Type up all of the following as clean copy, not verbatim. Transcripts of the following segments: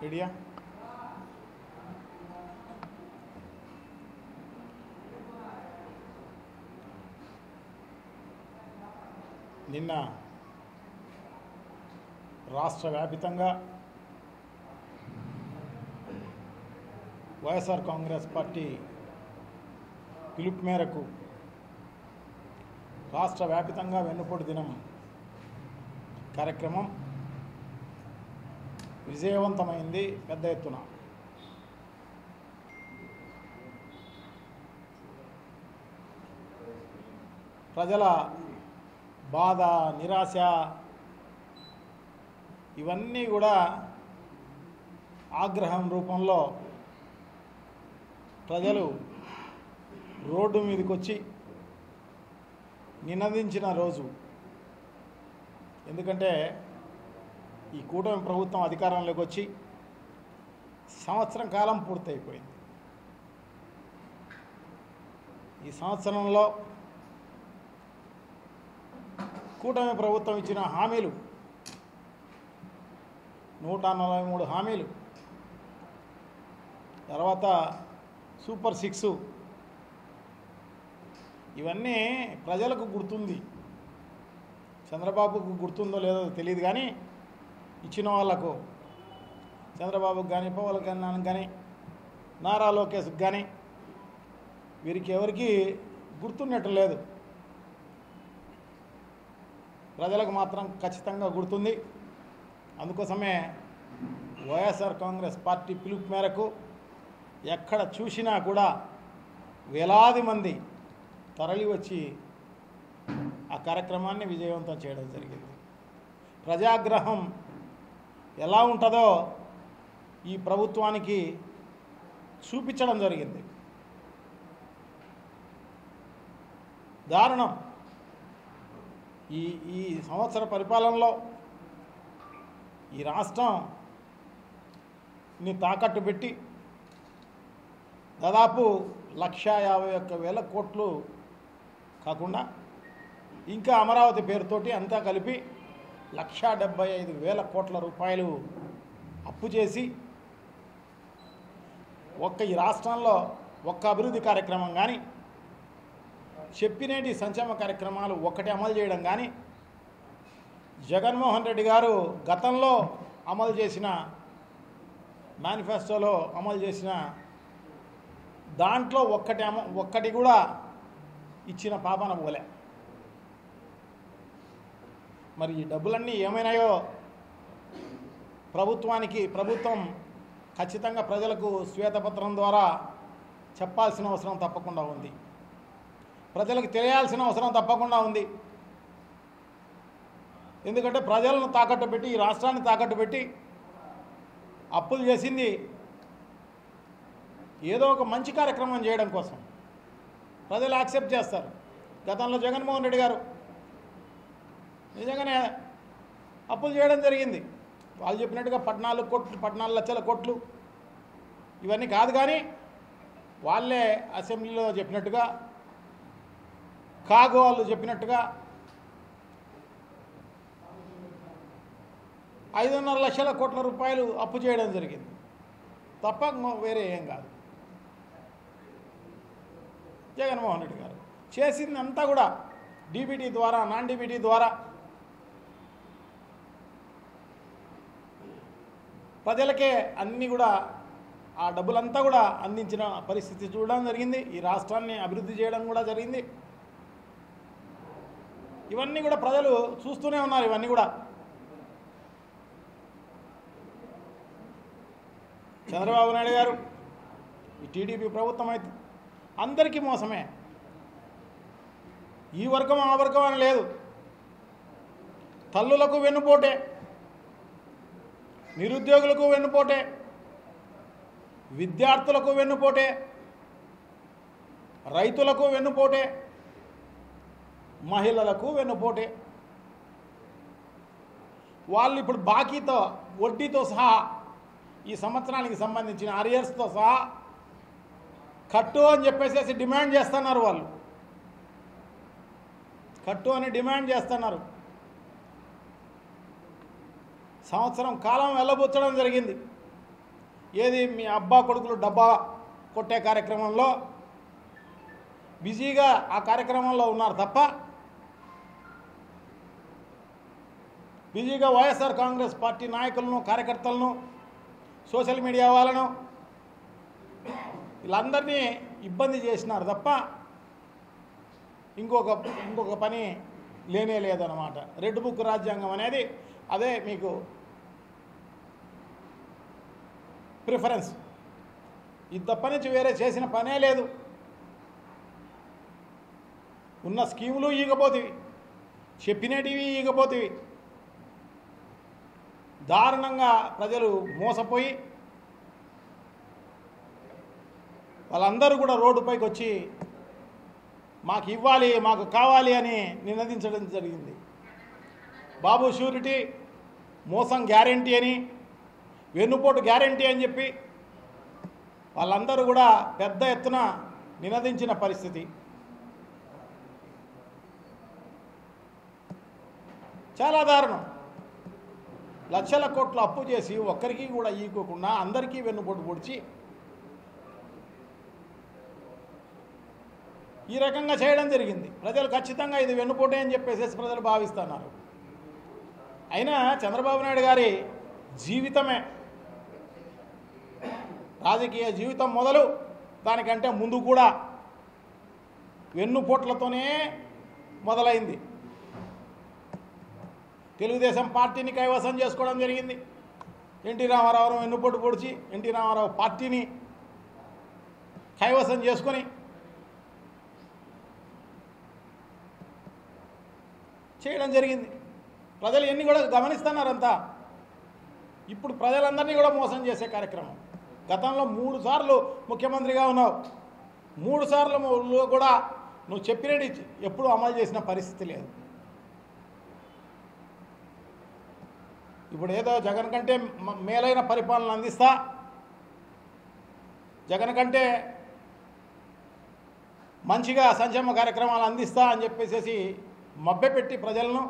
రెడీయా? నిన్న రాష్ట్ర వ్యాపితంగా వైఎస్ఆర్ కాంగ్రెస్ పార్టీ పిలుపు మేరకు రాష్ట్ర వ్యాపితంగా వెన్నుపోటు దినం కార్యక్రమం విజయవంతమైంది. పెద్ద ఎత్తున ప్రజల బాధ, నిరాశ ఇవన్నీ కూడా ఆగ్రహం రూపంలో ప్రజలు రోడ్డు మీదకి వచ్చి నినదించిన రోజు. ఎందుకంటే ఈ కూటమి ప్రభుత్వం అధికారంలోకి వచ్చి సంవత్సరం కాలం పూర్తయిపోయింది. ఈ సంవత్సరంలో కూటమి ప్రభుత్వం ఇచ్చిన హామీలు 143 హామీలు, తర్వాత సూపర్ 6 ఇవన్నీ ప్రజలకు గుర్తుంది. చంద్రబాబుకు గుర్తుందో లేదో తెలియదు, కానీ ఇచ్చిన వాళ్లకు చంద్రబాబుకు కానీ, పవన్ కళ్యాణ్ కానీ, నారా లోకేష్కి కానీ వీరికి ఎవరికి గుర్తున్నట్టు లేదు. ప్రజలకు మాత్రం ఖచ్చితంగా గుర్తుంది. అందుకోసమే వైఎస్ఆర్ కాంగ్రెస్ పార్టీ పిలుపు మేరకు ఎక్కడ చూసినా కూడా వేలాది మంది తరలి వచ్చి ఆ కార్యక్రమాన్ని విజయవంతం చేయడం జరిగింది. ప్రజాగ్రహం ఎలా ఉంటుందో ఈ ప్రభుత్వానికి చూపించడం జరిగింది. దారుణం. ఈ సంవత్సర పరిపాలనలో ఈ రాష్ట్రాన్ని తాకట్టు పెట్టి దాదాపు 151,000 కోట్లు కాకుండా ఇంకా అమరావతి పేరుతోటి అంతా కలిపి 175,000 కోట్ల రూపాయలు అప్పు చేసి ఈ రాష్ట్రంలో ఒక్క అభివృద్ధి కార్యక్రమం కానీ, చెప్పినేటి సంక్షేమ కార్యక్రమాలు ఒక్కటి అమలు చేయడం కానీ, జగన్మోహన్ రెడ్డి గారు గతంలో అమలు చేసిన మేనిఫెస్టోలో అమలు చేసిన దాంట్లో ఒక్కటి కూడా ఇచ్చిన పాపన పోలే. మరి ఈ డబ్బులన్నీ ఏమైనాయో ప్రభుత్వం ఖచ్చితంగా ప్రజలకు శ్వేతపత్రం ద్వారా చెప్పాల్సిన అవసరం తప్పకుండా ఉంది. ప్రజలకు తెలియాల్సిన అవసరం తప్పకుండా ఉంది. ఎందుకంటే ప్రజలను తాకట్టు పెట్టి, ఈ రాష్ట్రాన్ని తాకట్టు పెట్టి అప్పులు చేసింది ఏదో ఒక మంచి కార్యక్రమం చేయడం కోసం. ప్రజలు యాక్సెప్ట్ చేస్తారు. గతంలో జగన్మోహన్ రెడ్డి గారు నిజంగానే అప్పులు చేయడం జరిగింది. వాళ్ళు చెప్పినట్టుగా 14 లక్షల కోట్లు ఇవన్నీ కాదు, కానీ వాళ్ళే అసెంబ్లీలో చెప్పినట్టుగా, కాగు వాళ్ళు చెప్పినట్టుగా 5.5 లక్షల కోట్ల రూపాయలు అప్పు చేయడం జరిగింది. తప్ప వేరే ఏం కాదు. జగన్మోహన్ రెడ్డి గారు చేసిందంతా కూడా డీబీటీ ద్వారా, నాన్ డీబీటీ ద్వారా ప్రజలకే అన్నీ కూడా ఆ డబ్బులంతా కూడా అందించిన పరిస్థితి చూడడం జరిగింది. ఈ రాష్ట్రాన్ని అభివృద్ధి చేయడం కూడా జరిగింది. ఇవన్నీ కూడా ప్రజలు చూస్తూనే ఉన్నారు. ఇవన్నీ కూడా చంద్రబాబు నాయుడు గారు, ఈ టీడీపీ ప్రభుత్వం అయితే అందరికీ మోసమే. ఈ వర్గం ఆ వర్గం అని లేదు. తల్లులకు వెన్నుపోటే, నిరుద్యోగులకు వెన్నుపోటే, విద్యార్థులకు వెన్నుపోటే, రైతులకు వెన్నుపోటే, మహిళలకు వెన్నుపోటే. వాళ్ళు ఇప్పుడు బాకీతో, వడ్డీతో సహా ఈ సంవత్సరానికి సంబంధించిన అరియర్స్తో సహా కట్టు అని చెప్పేసి డిమాండ్ చేస్తున్నారు. వాళ్ళు కట్టు అని డిమాండ్ చేస్తున్నారు. సంవత్సరం కాలం వెళ్ళబుచ్చడం జరిగింది. ఏది మీ అబ్బా కొడుకులు డబ్బా కొట్టే కార్యక్రమంలో బిజీగా ఆ కార్యక్రమంలో ఉన్నారు తప్ప బిజీగా వైఎస్ఆర్ కాంగ్రెస్ పార్టీ నాయకులను కార్యకర్తలను సోషల్ మీడియా వాళ్ళను వీళ్ళందరినీ ఇబ్బంది చేసినారు తప్ప ఇంకొక పని లేనే లేదన్నమాట. రెడ్ బుక్ రాజ్యాంగం అనేది అదే మీకు ప్రిఫరెన్స్. ఇది తప్ప నుంచి వేరే చేసిన పనే లేదు. ఉన్న స్కీములు ఈగపోతివి, చెప్పినటివి ఈగపోతివి. దారుణంగా ప్రజలు మోసపోయి వాళ్ళందరూ కూడా రోడ్డుపైకి వచ్చి మాకు ఇవ్వాలి, మాకు కావాలి అని నినదించడం జరిగింది. బాబు షూరిటీ, మోసం గ్యారంటీ అని, వెన్నుపోటు గ్యారంటీ అని చెప్పి వాళ్ళందరూ కూడా పెద్ద ఎత్తున నినదించిన పరిస్థితి. చాలా దారుణం. లక్షల కోట్ల అప్పు చేసి ఒక్కరికి కూడా ఈకోకుండా అందరికీ వెన్నుపోటు పొడిచి ఈ రకంగా చేయడం జరిగింది. ప్రజలు ఖచ్చితంగా ఇది వెన్నుపోటే అని చెప్పేసి ప్రజలు భావిస్తున్నారు. అయినా చంద్రబాబు నాయుడు గారి జీవితమే, రాజకీయ జీవితం మొదలు దానికంటే ముందు కూడా వెన్నుపోట్లతోనే మొదలైంది. తెలుగుదేశం పార్టీని కైవసం చేసుకోవడం జరిగింది. ఎన్టీ రామారావు వెన్నుపోటు పొడిచి ఎన్టీ రామారావు పార్టీని కైవసం చేసుకొని చేయడం జరిగింది. ప్రజలు ఎన్ని కూడా గమనిస్తున్నారంతా. ఇప్పుడు ప్రజలందరినీ కూడా మోసం చేసే కార్యక్రమం. గతంలో 3 సార్లు ముఖ్యమంత్రిగా ఉన్నావు, 3 సార్లు కూడా నువ్వు చెప్పినట్టు ఎప్పుడూ అమలు చేసిన పరిస్థితి లేదు. ఇప్పుడు ఏదో జగన్ కంటే మేలైన పరిపాలన అందిస్తా, జగన్ కంటే మంచిగా సంక్షేమ కార్యక్రమాలు అందిస్తా అని చెప్పేసి మభ్యపెట్టి ప్రజలను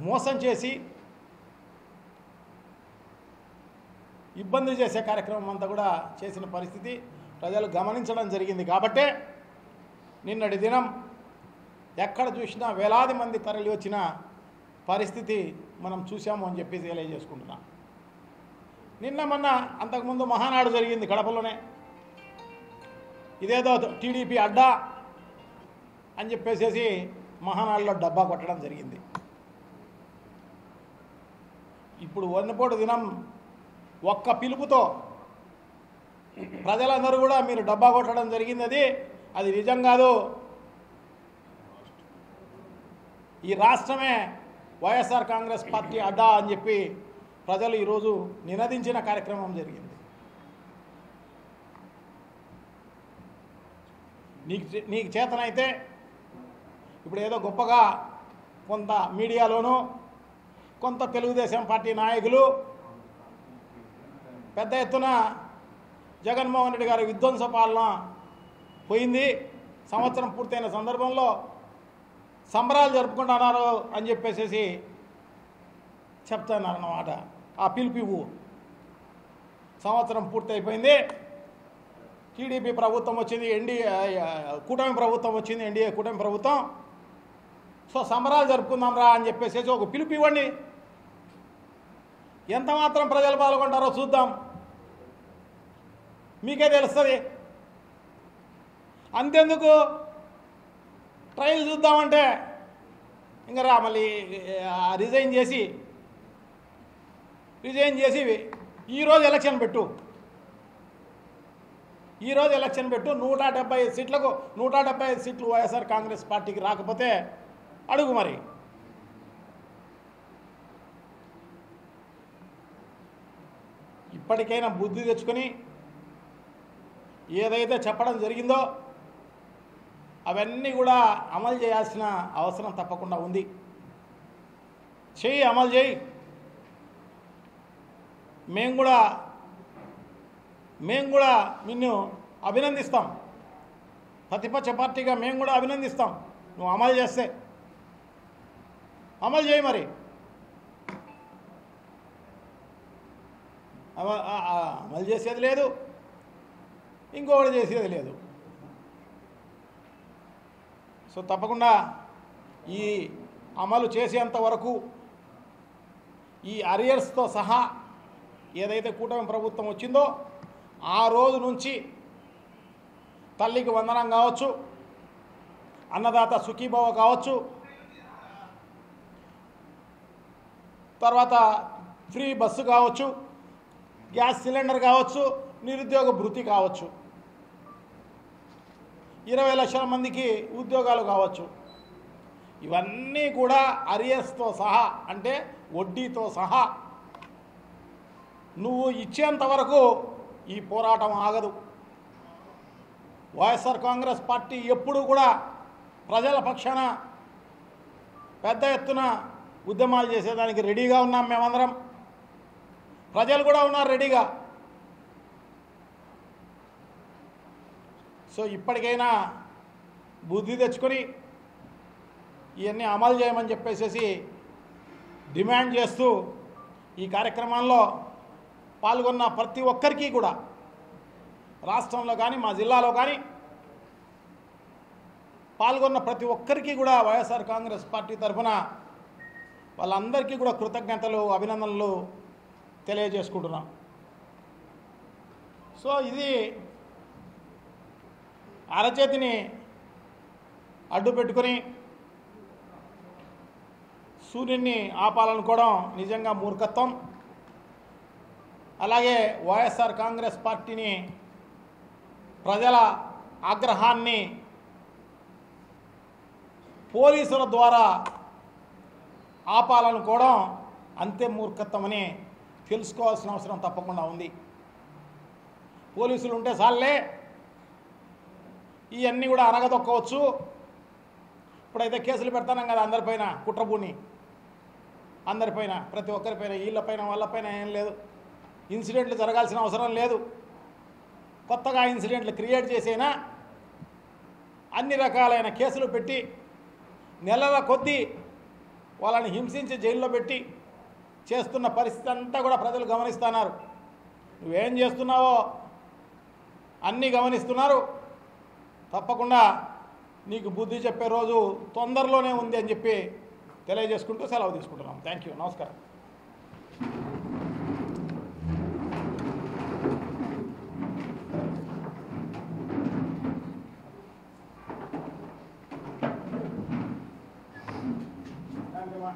మోసం చేసి ఇబ్బంది చేసే కార్యక్రమం అంతా కూడా చేసిన పరిస్థితి ప్రజలు గమనించడం జరిగింది. కాబట్టే నిన్నటి దినం ఎక్కడ చూసినా వేలాది మంది తరలి వచ్చిన పరిస్థితి మనం చూసాము అని చెప్పి తెలియజేసుకుంటున్నాం. నిన్న మొన్న అంతకుముందు మహానాడు జరిగింది కడపలోనే. ఇదేదో టీడీపీ అడ్డా అని చెప్పేసి మహానాడులో డబ్బా కొట్టడం జరిగింది. ఇప్పుడు వెన్నుపోటు దినం ఒక్క పిలుపుతో ప్రజలందరూ కూడా మీరు డబ్బా కొట్టడం జరిగింది. అది నిజం కాదు. ఈ రాష్ట్రమే వైఎస్ఆర్ కాంగ్రెస్ పార్టీ అడ్డా అని చెప్పి ప్రజలు ఈరోజు నినదించిన కార్యక్రమం జరిగింది. నీకు చేతనైతే ఇప్పుడు ఏదో గొప్పగా కొంత మీడియాలోనూ కొంత తెలుగుదేశం పార్టీ నాయకులు పెద్ద ఎత్తున జగన్మోహన్ రెడ్డి గారి విధ్వంస పాలన పోయింది, సంవత్సరం పూర్తయిన సందర్భంలో సంబరాలు జరుపుకుంటున్నారు అని చెప్పేసి చెప్తున్నారన్నమాట. ఆ పిలుపు సంవత్సరం పూర్తయిపోయింది, టీడీపీ ప్రభుత్వం వచ్చింది, కూటమి ప్రభుత్వం వచ్చింది, ఎన్డీఏ కూటమి ప్రభుత్వం, సో సంబరాలు జరుపుకుందాం రా అని చెప్పేసి ఒక పిలుపు ఇవ్వండి. ఎంత మాత్రం ప్రజలు పాల్గొంటారో చూద్దాం, మీకే తెలుస్తుంది. అంతెందుకు ట్రయల్ చూద్దామంటే ఇంకా రా మళ్ళీ రిజైన్ చేసి ఈరోజు ఎలక్షన్ పెట్టు, 175 సీట్లకు 175 సీట్లు వైఎస్ఆర్ కాంగ్రెస్ పార్టీకి రాకపోతే అడుగు మరి. ఇప్పటికైనా బుద్ధి తెచ్చుకొని ఏదైతే చెప్పడం జరిగిందో అవన్నీ కూడా అమలు చేయాల్సిన అవసరం తప్పకుండా ఉంది. అమలు చేయి. మేము కూడా నిన్ను అభినందిస్తాం. ప్రతిపక్ష పార్టీగా మేము కూడా అభినందిస్తాం. నువ్వు అమలు చేస్తే అమలు చేయి మరి. అమలు చేసేది లేదు, ఇంకొకటి చేసేది లేదు. సో తప్పకుండా ఈ అమలు చేసేంత వరకు ఈ అరియర్స్తో సహా ఏదైతే కూటమి ప్రభుత్వం వచ్చిందో ఆ రోజు నుంచి తల్లికి వందనం కావచ్చు, అన్నదాత సుఖీభవ కావచ్చు, తర్వాత ఫ్రీ బస్సు కావచ్చు, గ్యాస్ సిలిండర్ కావచ్చు, నిరుద్యోగ భృతి కావచ్చు, 20 లక్షల మందికి ఉద్యోగాలు కావచ్చు, ఇవన్నీ కూడా అరియర్స్తో సహా అంటే వడ్డీతో సహా నువ్వు ఇచ్చేంత వరకు ఈ పోరాటం ఆగదు. వైఎస్ఆర్ కాంగ్రెస్ పార్టీ ఎప్పుడూ కూడా ప్రజల పక్షాన పెద్ద ఎత్తున ఉద్యమాలు చేసేదానికి రెడీగా ఉన్నాం. మేమందరం, ప్రజలు కూడా ఉన్నారు రెడీగా. సో ఇప్పటికైనా బుద్ధి తెచ్చుకొని ఇవన్నీ అమలు చేయమని చెప్పేసి డిమాండ్ చేస్తూ ఈ కార్యక్రమంలో పాల్గొన్న ప్రతి ఒక్కరికి కూడా, రాష్ట్రంలో కానీ మా జిల్లాలో కానీ పాల్గొన్న ప్రతి ఒక్కరికి కూడా వైఎస్ఆర్ కాంగ్రెస్ పార్టీ తరఫున వాళ్ళందరికీ కూడా కృతజ్ఞతలు, అభినందనలు తెలియజేసుకుంటున్నాం. సో ఇది అరచేతిని అడ్డు పెట్టుకొని సూర్యుడిని ఆపాలనుకోవడం నిజంగా మూర్ఖత్వం. అలాగే వైఎస్ఆర్ కాంగ్రెస్ పార్టీని, ప్రజల ఆగ్రహాన్ని పోలీసుల ద్వారా ఆపాలనుకోవడం అంతే మూర్ఖత్వమని తెలుసుకోవాల్సిన అవసరం తప్పకుండా ఉంది. పోలీసులు ఉంటే చాలే ఇవన్నీ కూడా అనగదొక్కవచ్చు. ఇప్పుడైతే కేసులు పెడతాం కదా అందరిపైన, కుట్రబూని అందరిపైన, ప్రతి ఒక్కరిపైన, వీళ్ళపైన వాళ్ళపైన ఏం లేదు. ఇన్సిడెంట్లు జరగాల్సిన అవసరం లేదు. కొత్తగా ఇన్సిడెంట్లు క్రియేట్ చేసైనా అన్ని రకాలైన కేసులు పెట్టి నెలల కొద్దీ వాళ్ళని హింసించి జైల్లో పెట్టి చేస్తున్న పరిస్థితి అంతా కూడా ప్రజలు గమనిస్తున్నారు. నువ్వేం చేస్తున్నావో అన్నీ గమనిస్తున్నారు. తప్పకుండా నీకు బుద్ధి చెప్పే రోజు తొందరలోనే ఉంది అని చెప్పి తెలియజేసుకుంటూ సెలవు తీసుకుంటున్నాం. Thank you. నమస్కారం. Thank you.